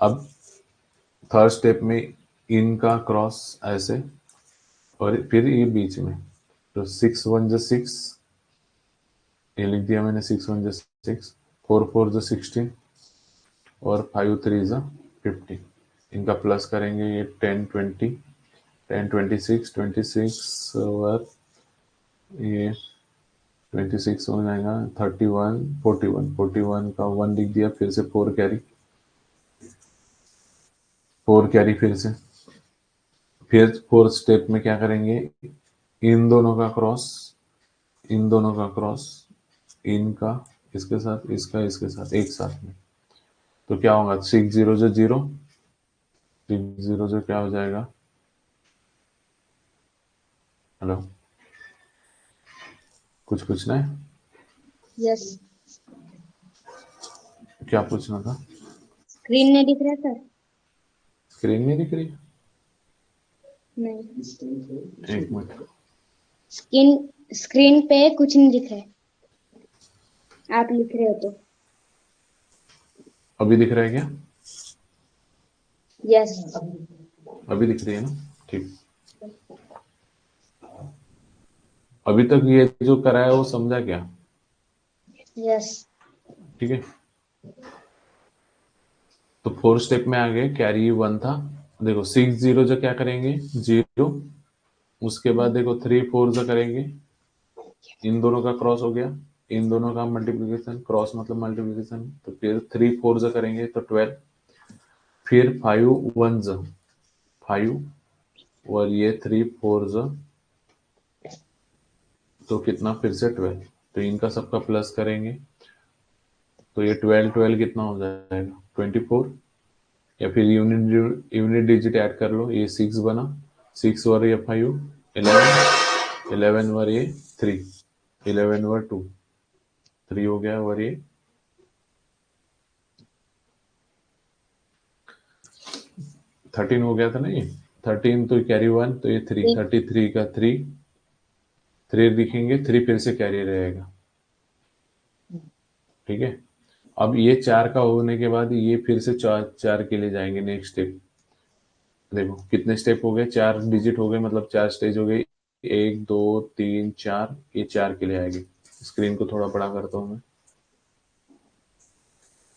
अब थर्ड स्टेप में इनका क्रॉस ऐसे और फिर ये बीच में, तो 6 1 जो 6, ये लिख दिया मैंने, 6 1 जो 6, 4 4 जो 16 और 5 3 जो 15, इनका प्लस करेंगे, ये 10 20 10 26 और ये 26 हो जाएगा 31 41, 41 का 1 लिख दिया, फिर से 4 कैरी, 4 कैरी फिर से। फिर फोर्थ स्टेप में क्या करेंगे, इन दोनों का क्रॉस, इन दोनों का क्रॉस, इनका इसके साथ, इसका इसके साथ एक साथ में, तो क्या होगा, 6 0 जो 0, 6 0 जो क्या हो जाएगा, हेलो कुछ पूछना है, यस, क्या पूछना था। स्क्रीन में दिख रहा सर? स्क्रीन नहीं दिख रही, नहीं, एक मिनट, स्क्रीन पे कुछ नहीं दिख रहा है, आप लिख रहे हो तो। अभी दिख रहा है क्या, यस, अभी दिख रही है ना, ठीक। अभी तक ये जो करा है वो समझा क्या, यस, ठीक है। तो 4 स्टेप में आ गए, कैरी 1 था। देखो 6 0 जो क्या करेंगे 0, उसके बाद देखो 3 4 जो करेंगे, इन दोनों का क्रॉस हो गया, इन दोनों का मल्टीप्लिकेशन, क्रॉस मतलब मल्टीप्लिकेशन, तो फिर 3 4 जो करेंगे तो 12, फिर 5 1 जो 5, और ये 3 4 जो, तो कितना फिर से 12, तो इनका सबका प्लस करेंगे, तो ये 12 12 कितना हो जाएगा 24, या फिर यूनिट डिजिट ऐड कर लो, ये 6 बना, 6 और ये 5 11, 11 और ये 3, 11 और 2 3 हो गया, और ये 13 हो गया था ना, ये 13 तो कैरी 1, तो ये 3, 33 का 3 3 लिखेंगे, 3 फिर से कैरी रहेगा, ठीक है। अब ये 4 का होने के बाद ये फिर से 4 के लिए जाएंगे नेक्स्ट स्टेप। देखो कितने स्टेप हो गए, 4 डिजिट हो गए, मतलब 4 स्टेज हो गई, 1 2 3 4, ये 4 के लिए आएगी। स्क्रीन को थोड़ा बड़ा करता हूँ मैं।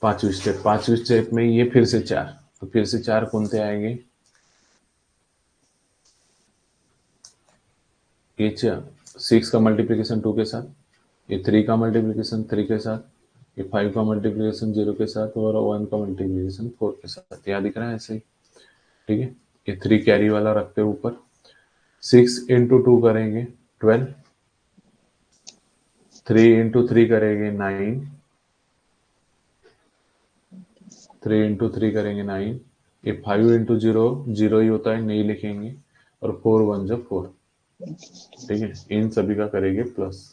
पांचवी स्टेप में ये फिर से 4, तो फिर से 4 कौनते आएंगे, ये 6 का मल्टीप्लीकेशन 2 के साथ, ये 3 का मल्टीप्लीकेशन 3 के साथ, ये 5 का मल्टीप्लीकेशन 0 के साथ, और 1 का मल्टीप्लीकेशन 4 के साथ। यहाँ दिख रहा है ऐसे ही, ठीक है। ये 3 कैरी वाला रखते हैं ऊपर, 6 इंटू 2 करेंगे 12, 3 इंटू 3 करेंगे 9, 3 इंटू 3 करेंगे 9, ये 5 इंटू 0 0 ही होता है, नहीं लिखेंगे, और 4 1 जो 4, ठीक है। इन सभी का करेंगे प्लस,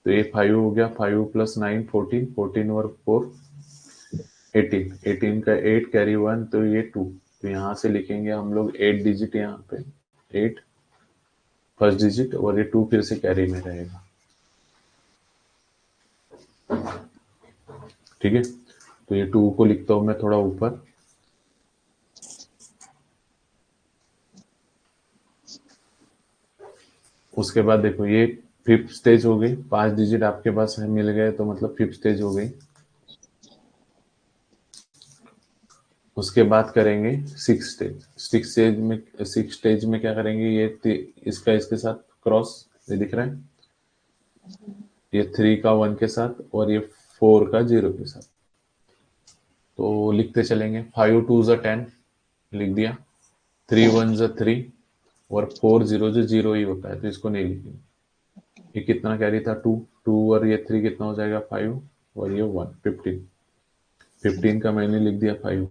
तो ये 5 हो गया, 5 प्लस 9 14, 14 और 4 18, 18 का 8 कैरी 1, तो ये 2, तो यहाँ से लिखेंगे हम लोग 8 डिजिट, यहाँ पे 8 फर्स्ट डिजिट, और ये 2 फिर से कैरी में रहेगा, ठीक है। तो ये 2 को लिखता हूं मैं थोड़ा ऊपर, उसके बाद देखो ये 5th स्टेज हो गई, 5 डिजिट आपके पास है मिल गए, तो मतलब 5th स्टेज हो गई। उसके बाद करेंगे 6 स्टेज, 6 स्टेज में क्या करेंगे, ये इसका इसके साथ क्रॉस, ये दिख रहा है, ये 3 का 1 के साथ, और ये 4 का 0 के साथ, तो लिखते चलेंगे, 5 2 ज़ा 10 लिख दिया, 3 1 ज़ा 3, और 4 0 जो 0 ही होता है, तो इसको नहीं लिखेंगे। ये कितना कैरी था 2, 2 और ये 3 कितना हो जाएगा 5, और ये 1 15, 15 का मैंने लिख दिया 5।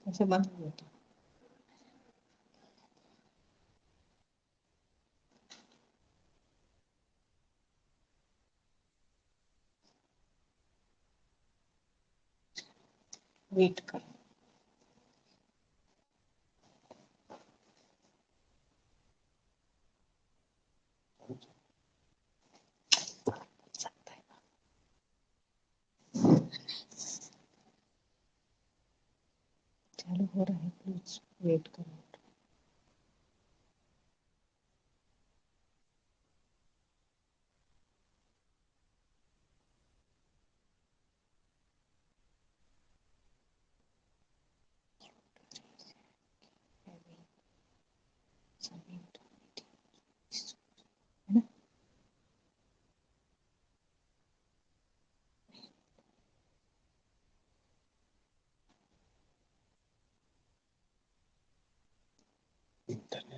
ऐसे बंद हो गया था। वेट कर, सकता है, चालू हो रहा है, प्लीज वेट करो।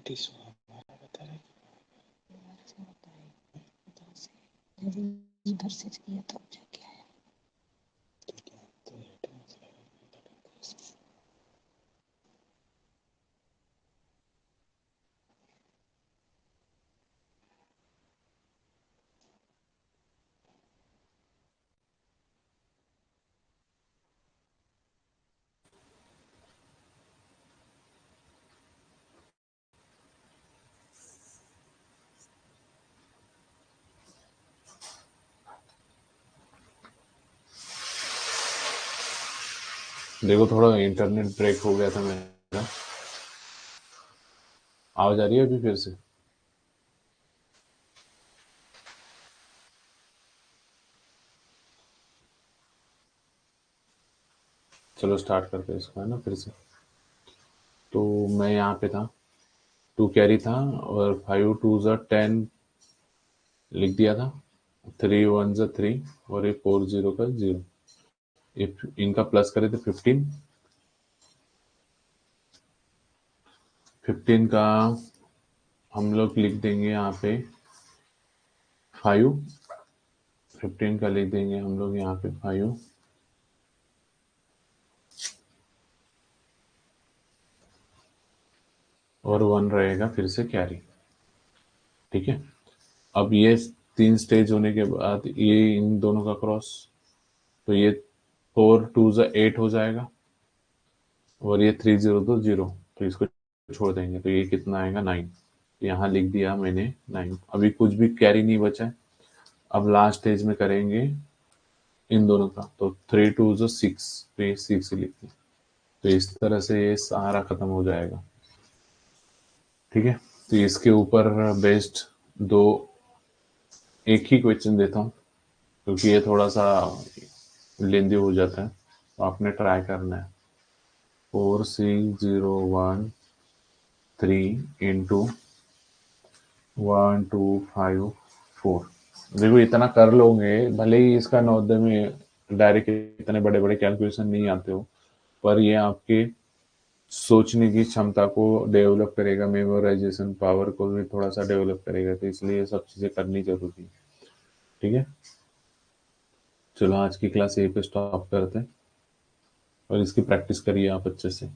यार से होता है उधर से, जब उधर से किया तब जाके आया। देखो थोड़ा इंटरनेट ब्रेक हो गया था मेरा। आवाज आ रही है अभी फिर से? चलो स्टार्ट करते हैं इसको, है ना, फिर से। तो मैं यहाँ पे था, 2 कैरी था और 5 2 ज़ा 10 लिख दिया था, 3 1 ज़ा 3 और ये 4 0 का 0। इनका प्लस करे तो 15, 15 का हम लोग लिख देंगे यहाँ पे 5, 15 का लिख देंगे हम लोग यहाँ पे 5 और 1 रहेगा फिर से कैरी। ठीक है, अब ये 3 स्टेज होने के बाद ये इन दोनों का क्रॉस, तो ये 4 2 ज़ा 8 हो जाएगा और ये 3 0 तो 0, तो इसको छोड़ देंगे तो ये कितना आएगा 9। यहाँ लिख दिया मैंने 9। अभी कुछ भी कैरी नहीं बचा है। अब लास्ट स्टेज में करेंगे इन दोनों का, तो 3 2 ज़ा 6, तो ये 6 लिख दिया। तो इस तरह से ये सारा खत्म हो जाएगा। ठीक है, तो इसके ऊपर बेस्ड दो एक ही क्वेश्चन देता हूँ क्योंकि ये थोड़ा सा लेंदी हो जाता है, तो आपने ट्राई करना है। 4 6 0 1 3 इंटू 1 2 5 4। देखो इतना कर लोगे, भले ही इसका नवोदय में डायरेक्ट इतने बड़े बड़े कैलकुलेशन नहीं आते हो, पर ये आपके सोचने की क्षमता को डेवलप करेगा, मेमोराइजेशन पावर को भी थोड़ा सा डेवलप करेगा, तो इसलिए ये सब चीज़ें करनी जरूरी है। ठीक है, चलो आज की क्लास यहीं पे स्टॉप करते हैं और इसकी प्रैक्टिस करिए आप अच्छे से।